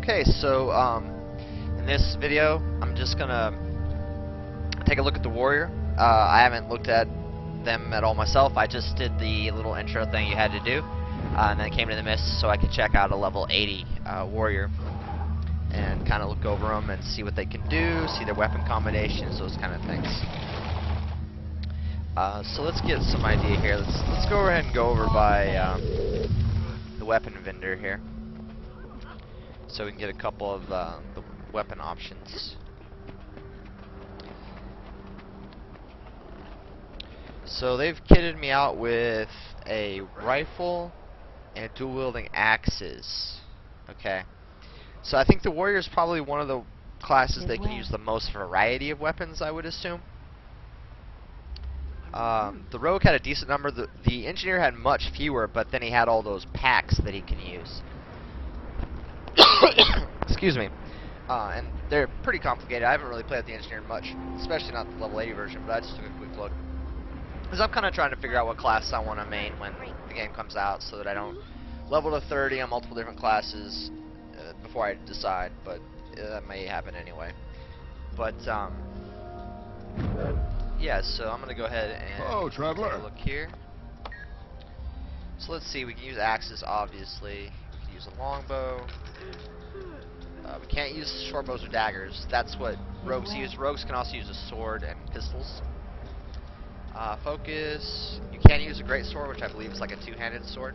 Okay, so in this video, I'm just gonna take a look at the warrior. I haven't looked at them at all myself. I just did the little intro thing you had to do, and then came to the mist so I could check out a level 80 warrior and kind of look over them and see what they can do, see their weapon combinations, those kind of things. So let's get some idea here. Let's go ahead and go over by the weapon vendor here, so we can get a couple of the weapon options. So they've kitted me out with a rifle and dual wielding axes. Okay. So I think the warrior is probably one of the classes that can use the most variety of weapons, I would assume. The rogue had a decent number. The engineer had much fewer, but then he had all those packs that he can use. Excuse me. And they're pretty complicated. I haven't really played with the engineer much, especially not the level 80 version, but I just took a quick look. Because I'm kind of trying to figure out what class I want to main when the game comes out, so that I don't level to 30 on multiple different classes before I decide, but that may happen anyway. But, yeah, so I'm going to go ahead and take a look here. So let's see, we can use axes, obviously. We can use a longbow. We can't use short bows or daggers. That's what rogues use. Rogues can also use a sword and pistols. Focus. You can use a great sword, which I believe is like a two-handed sword.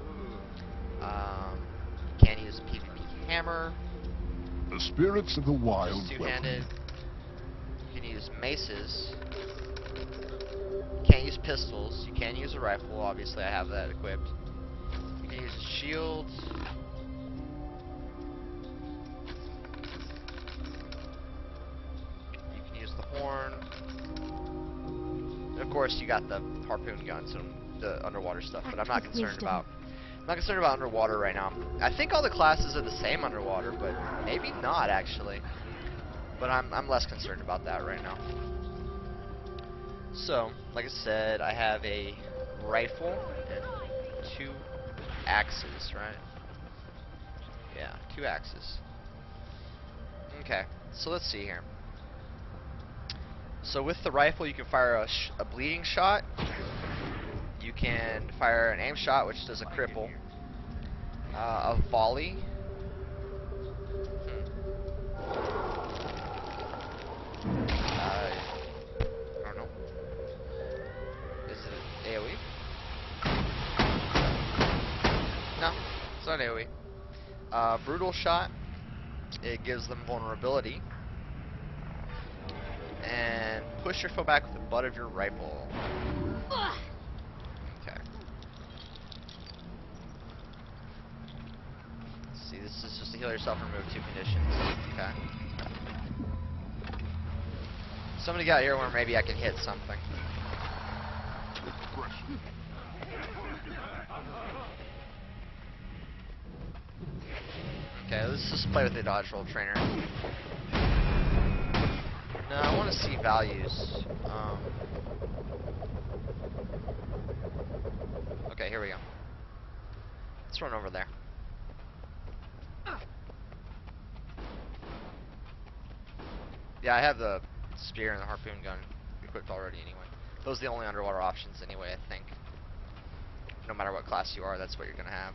You can use a PvP hammer. The spirits of the wild. Two-handed. You can use maces. You can't use pistols. You can use a rifle. Obviously, I have that equipped. You can use a shield. You can use the horn. And of course, you got the harpoon guns and the underwater stuff, but I'm not concerned about. I'm not concerned about underwater right now. I think all the classes are the same underwater, but maybe not actually. But I'm less concerned about that right now. So, like I said, I have a rifle and 2 axes, right? Yeah, 2 axes. Okay, so let's see here. So with the rifle, you can fire a bleeding shot. You can fire an aim shot, which does a cripple. A volley. I don't know. Is it an AoE? No, it's not AoE. Brutal shot. It gives them vulnerability. And push your foe back with the butt of your rifle. Okay. Let's see, this is just to heal yourself and remove 2 conditions. Okay. Somebody got here where maybe I can hit something. Okay, let's just play with the dodge roll trainer. No, I want to see values. Okay, here we go. Let's run over there. Yeah, I have the spear and the harpoon gun equipped already anyway. Those are the only underwater options anyway, I think. No matter what class you are, that's what you're going to have.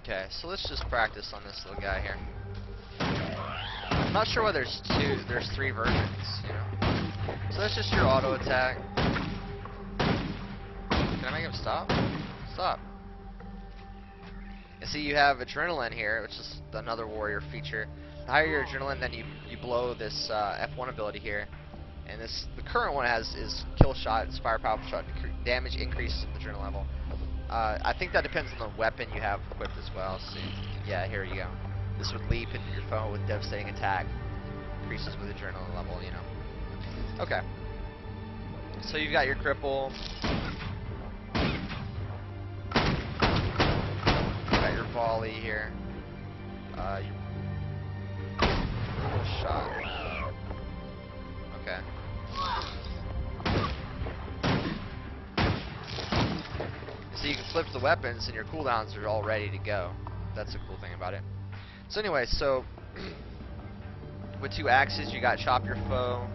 Okay, so let's just practice on this little guy here. I'm not sure why there's 3 versions, you know. So that's just your auto attack. Can I make him stop? Stop. And see, you have adrenaline here, which is another warrior feature. The higher your adrenaline, then you blow this F1 ability here. And the current one is kill shot, it's fire powerful shot, damage increases with adrenaline level. I think that depends on the weapon you have equipped as well. So, yeah, here you go. This would leap into your foe with devastating attack. Increases with adrenaline level, you know. Okay. So you've got your cripple. You've got your volley here. Your brutal shot. Okay. So you can flip the weapons and your cooldowns are all ready to go. That's a cool thing about it. So anyway, so with 2 axes, you got chop your foe,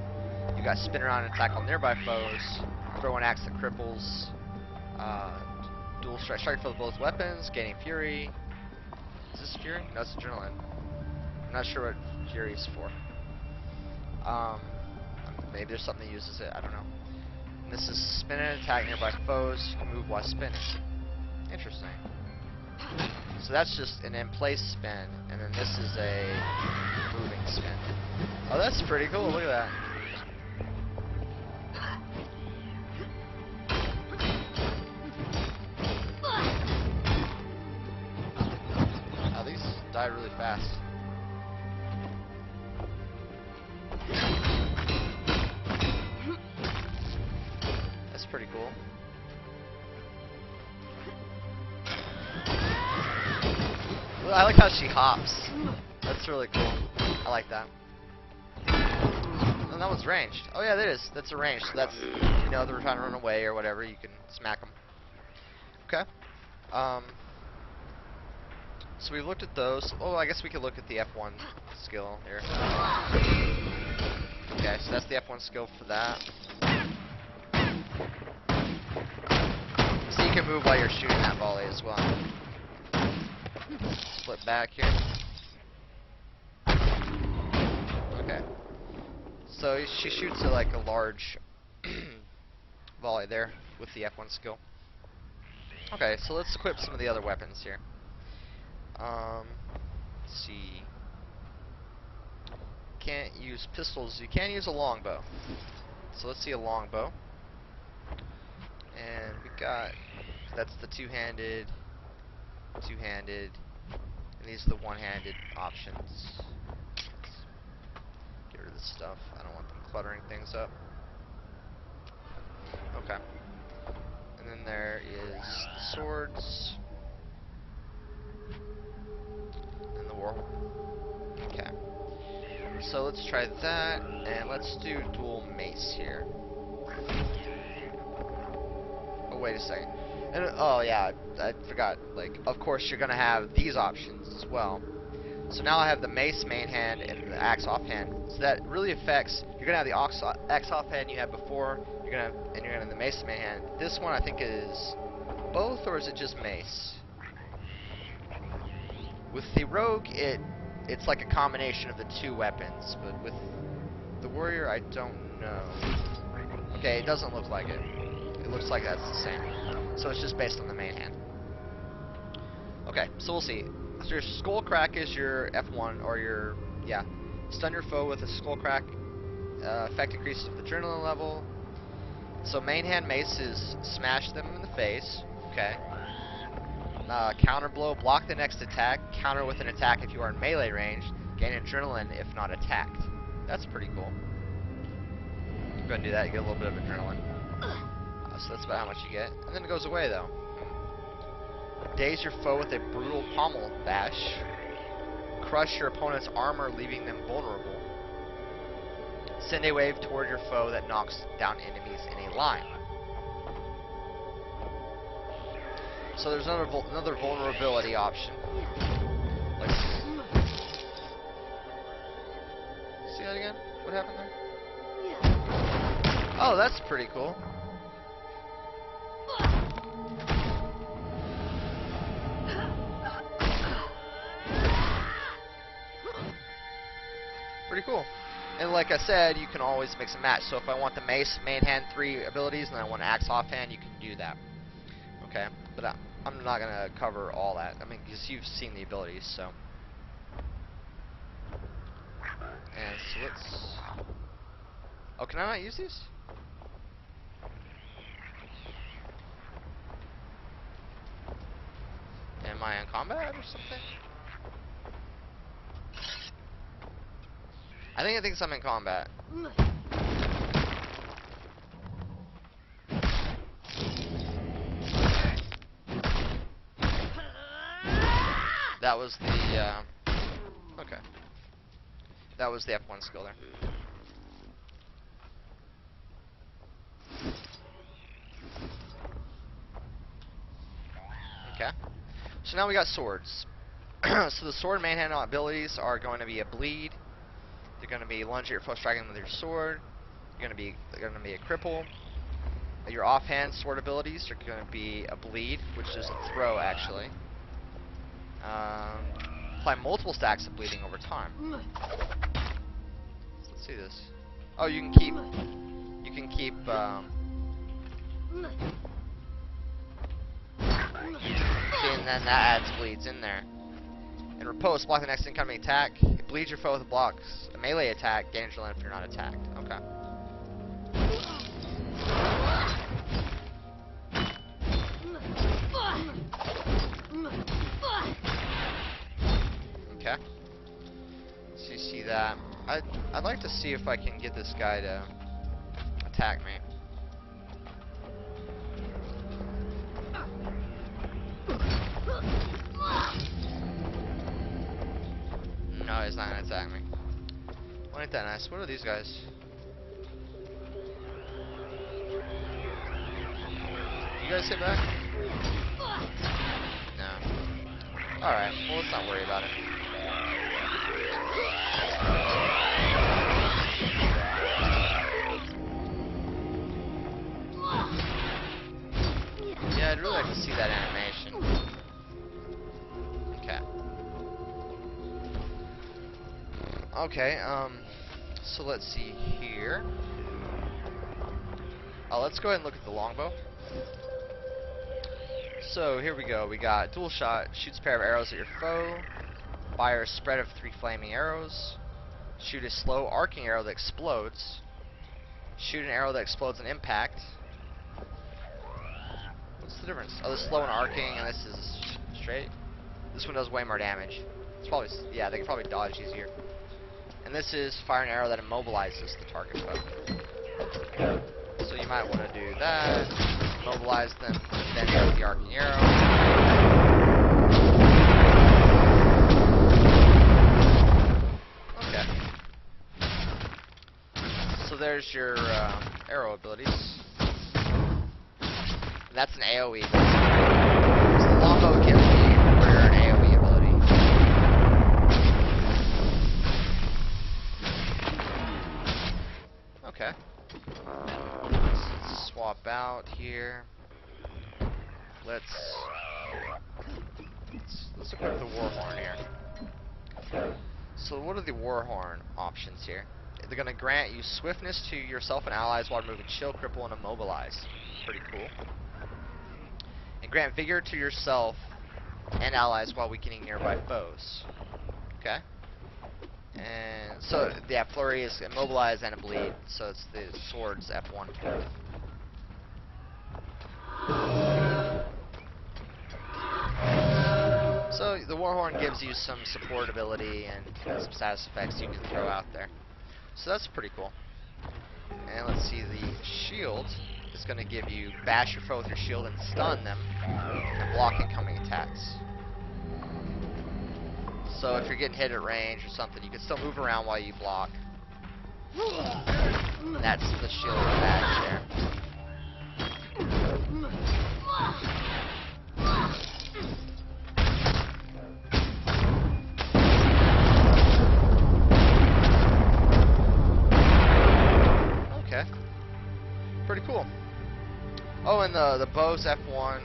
you got spin around and attack on nearby foes, throw an axe that cripples, dual strike for both weapons, gaining fury. Is this fury? No, it's adrenaline. I'm not sure what fury is for. Maybe there's something that uses it, I don't know. And this is spin and attack nearby foes, you can move while spinning. Interesting. So that's just an in-place spin, and then this is a moving spin. Oh, that's pretty cool, look at that. Oh, these die really fast. That's pretty cool. I like how she hops. That's really cool. I like that. And that one's ranged. Oh yeah, that is. That's a range. So that's, you know, they're trying to run away or whatever. You can smack them. Okay. So we looked at those. Oh, I guess we could look at the F1 skill here. Okay, so that's the F1 skill for that. So you can move while you're shooting that volley as well. Flip back here. Okay. So she shoots at like a large volley there with the F1 skill. Okay, so let's equip some of the other weapons here. Let's see. Can't use pistols. You can use a longbow. So let's see a longbow. And we got, that's the two-handed, and these are the one-handed options. Let's get rid of this stuff. I don't want them cluttering things up. Okay. And then there is the swords. And the warhorn. Okay. So let's try that, and let's do dual mace here. Oh, wait a second. And, oh yeah, I forgot. Like, of course, you're gonna have these options as well. So now I have the mace main hand and the axe offhand. So that really affects. You're gonna have the axe offhand you had before. You're gonna have the mace main hand. This one I think is both, or is it just mace? With the rogue, it's like a combination of the 2 weapons, but with the warrior, I don't know. Okay, it doesn't look like it. It looks like that's the same. So it's just based on the main hand. Okay, so we'll see. So your skull crack is your F1, or your, yeah. Stun your foe with a skull crack. Effect increases with adrenaline level. So main hand mace is smash them in the face. Okay. Counter blow, block the next attack. Counter with an attack if you are in melee range. Gain adrenaline if not attacked. That's pretty cool. Go ahead and do that. You get a little bit of adrenaline. So that's about how much you get. And then it goes away though. Daze your foe with a brutal pommel bash. Crush your opponent's armor, leaving them vulnerable. Send a wave toward your foe that knocks down enemies in a line. So there's another vulnerability option. Like, see that again? What happened there? Oh, that's pretty cool. Pretty cool. And like I said, you can always mix and match. So if I want the mace main hand 3 abilities and I want axe offhand, you can do that. Okay, but I'm not gonna cover all that. I mean, because you've seen the abilities, so. And so let's. Oh, can I not use these? Am I in combat or something? I think it thinks I'm in combat. That was the, okay. That was the F1 skill there. Okay. So now we got swords. So the sword manhandle abilities are going to be a bleed. They're going to be lunge at your foe, striking them with your sword. They're going to be a cripple. Your offhand sword abilities are going to be a bleed, which is a throw actually. Apply multiple stacks of bleeding over time. Let's see this. Oh, you can keep. And then that adds bleeds in there. And riposte, block the next incoming attack. It bleeds your foe with blocks. A melee attack, gain adrenaline if you're not attacked. Okay. Okay. So you see that. I'd like to see if I can get this guy to attack me. No, he's not gonna attack me. Well, ain't that nice? What are these guys? You guys hit back? No. Alright, well, let's not worry about it. Yeah, I'd really like to see that animation. Okay. Okay, so let's see here. Let's go ahead and look at the longbow. So here we go. We got dual shot, shoots a pair of arrows at your foe, fire a spread of 3 flaming arrows, shoot a slow arcing arrow that explodes, shoot an arrow that explodes on impact. What's the difference? Oh, this is slow and arcing, and this is straight. This one does way more damage. It's probably, yeah, they can probably dodge easier. And this is fire an arrow that immobilizes the target foe. So you might want to do that, immobilize them, then hit the arcing arrow. Okay. So there's your arrow abilities. And that's an AoE. So the longbow gives me for an AoE ability. Okay. Let's swap out here. Let's look at the Warhorn here. So what are the Warhorn options here? They're going to grant you swiftness to yourself and allies while moving, chill, cripple, and immobilize. Pretty cool. And grant vigor to yourself and allies while weakening nearby foes. Okay. And so, yeah, flurry is immobilize and a bleed, so it's the sword's F1. So the Warhorn gives you some support ability and some status effects you can throw out there. So that's pretty cool. And let's see, the shield is going to give you bash your foe with your shield and stun them, and block incoming attacks. So if you're getting hit at range or something, you can still move around while you block. And that's the shield badge there. Okay. Pretty cool. Oh, and the bow's F1.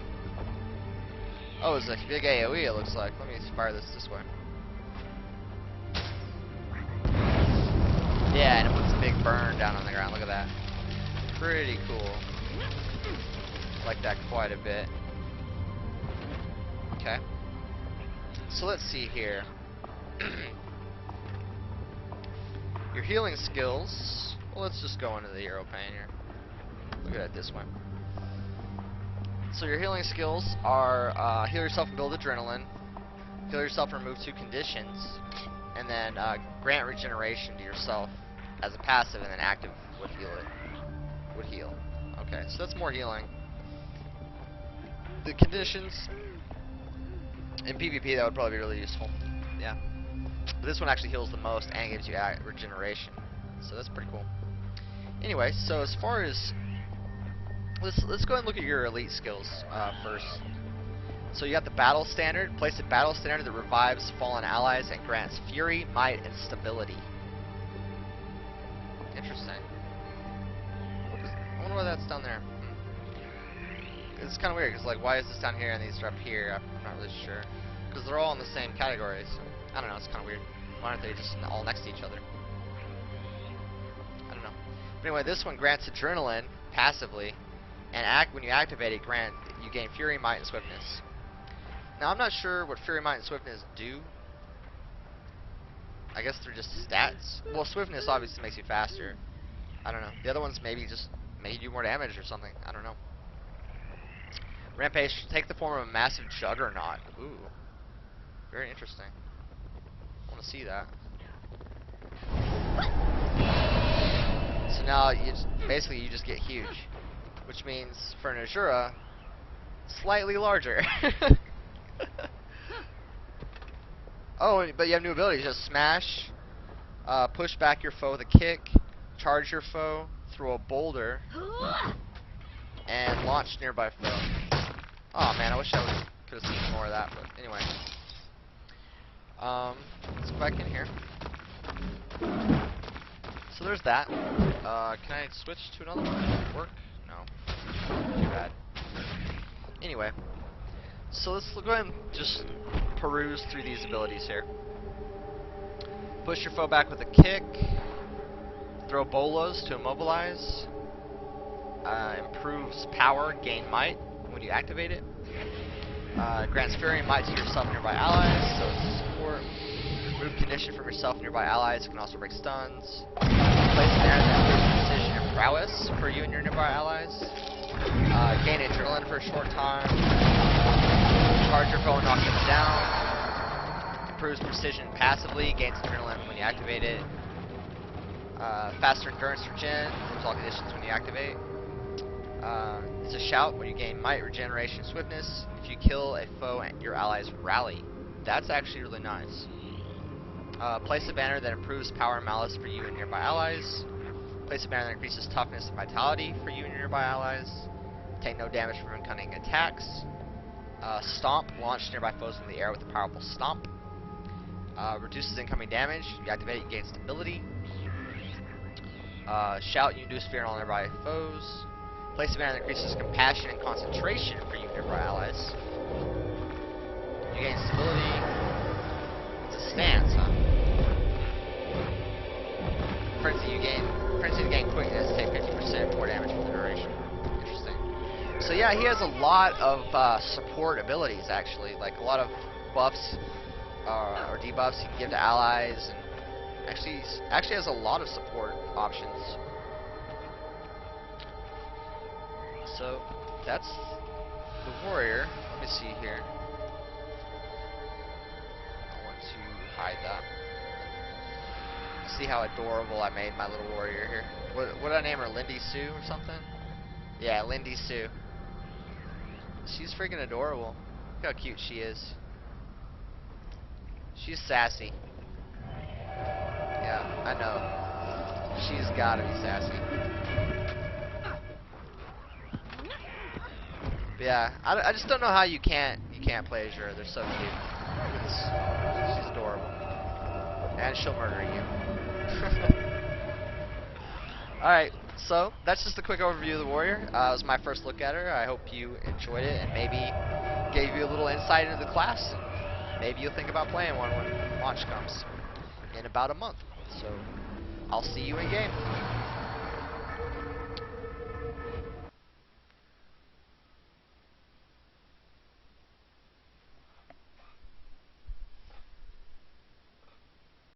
Oh, it's a big AoE, it looks like. Let me fire this way. Yeah, and it puts a big burn down on the ground. Look at that. Pretty cool. I like that quite a bit. Okay. So let's see here. Your healing skills. Well, let's just go into the hero pane here. Look at it this way. So your healing skills are heal yourself and build adrenaline, heal yourself and remove 2 conditions, and then grant regeneration to yourself as a passive, and then active would heal. Okay, so that's more healing. The conditions in PvP, that would probably be really useful. Yeah. But this one actually heals the most and gives you regeneration. So that's pretty cool. Anyway, so as far as let's go ahead and look at your elite skills first. So you got the battle standard. Place a battle standard that revives fallen allies and grants fury, might, and stability. Interesting. I wonder why that's down there. It's kind of weird, because, like, why is this down here and these are up here? I'm not really sure. Because they're all in the same category, so I don't know, it's kind of weird. Why aren't they just all next to each other? I don't know. But anyway, this one grants adrenaline passively, and when you activate it, you gain fury, might, and swiftness. Now, I'm not sure what fury, might, and swiftness do. I guess they're just stats. Well, swiftness obviously makes you faster. I don't know. The other ones maybe just make you do more damage or something. I don't know. Rampage take the form of a massive juggernaut. Ooh. Very interesting. I want to see that. So now basically you just get huge, which means for an Azura, slightly larger. Oh, but you have new abilities. Just smash, push back your foe with a kick, charge your foe, throw a boulder, and launch nearby foe. Oh man, I wish I could have seen more of that, but anyway. Let's go back in here. So there's that. Can I switch to another one? Work? No. Too bad. Anyway. So let's go ahead and just peruse through these abilities here. Push your foe back with a kick. Throw bolas to immobilize. Improves power, gain might when you activate it. Grants fury and might to yourself and nearby allies, so it's support. Remove condition from yourself and nearby allies. It can also break stuns. Place an area that improves precision and prowess for you and your nearby allies. Gain adrenaline for a short time. Charge your foe and knock them down. Improves precision passively. Gains adrenaline when you activate it. Faster endurance for Jin. Improves all conditions when you activate. It's a shout when you gain might, regeneration, swiftness. If you kill a foe, your allies rally. That's actually really nice. Place a banner that improves power and malice for you and nearby allies. Place a banner that increases toughness and vitality for you and nearby allies. Take no damage from incoming attacks. Stomp, launch nearby foes in the air with a powerful stomp. Reduces incoming damage. You activate it, you gain stability. Shout, you induce fear in all nearby foes. Place a banner that increases compassion and concentration for you and nearby allies. You gain stability. It's a stance, huh? Frenzy, to gain quickness, take 50% more damage for the duration. Interesting. So yeah, he has a lot of support abilities actually, like a lot of buffs or debuffs he can give to allies, and actually has a lot of support options. So that's the warrior. Let me see here. I want to hide that. See how adorable I made my little warrior here. What did I name her? Lindy Sue or something? Yeah, Lindy Sue. She's freaking adorable. Look how cute she is. She's sassy. Yeah, I know. She's gotta be sassy. But yeah, I just don't know how you can't play Azura. They're so cute. She's adorable. And she'll murder you. Alright, so that's just a quick overview of the warrior. It was my first look at her. I hope you enjoyed it and maybe gave you a little insight into the class. Maybe you'll think about playing one when launch comes in about a month. So I'll see you in game.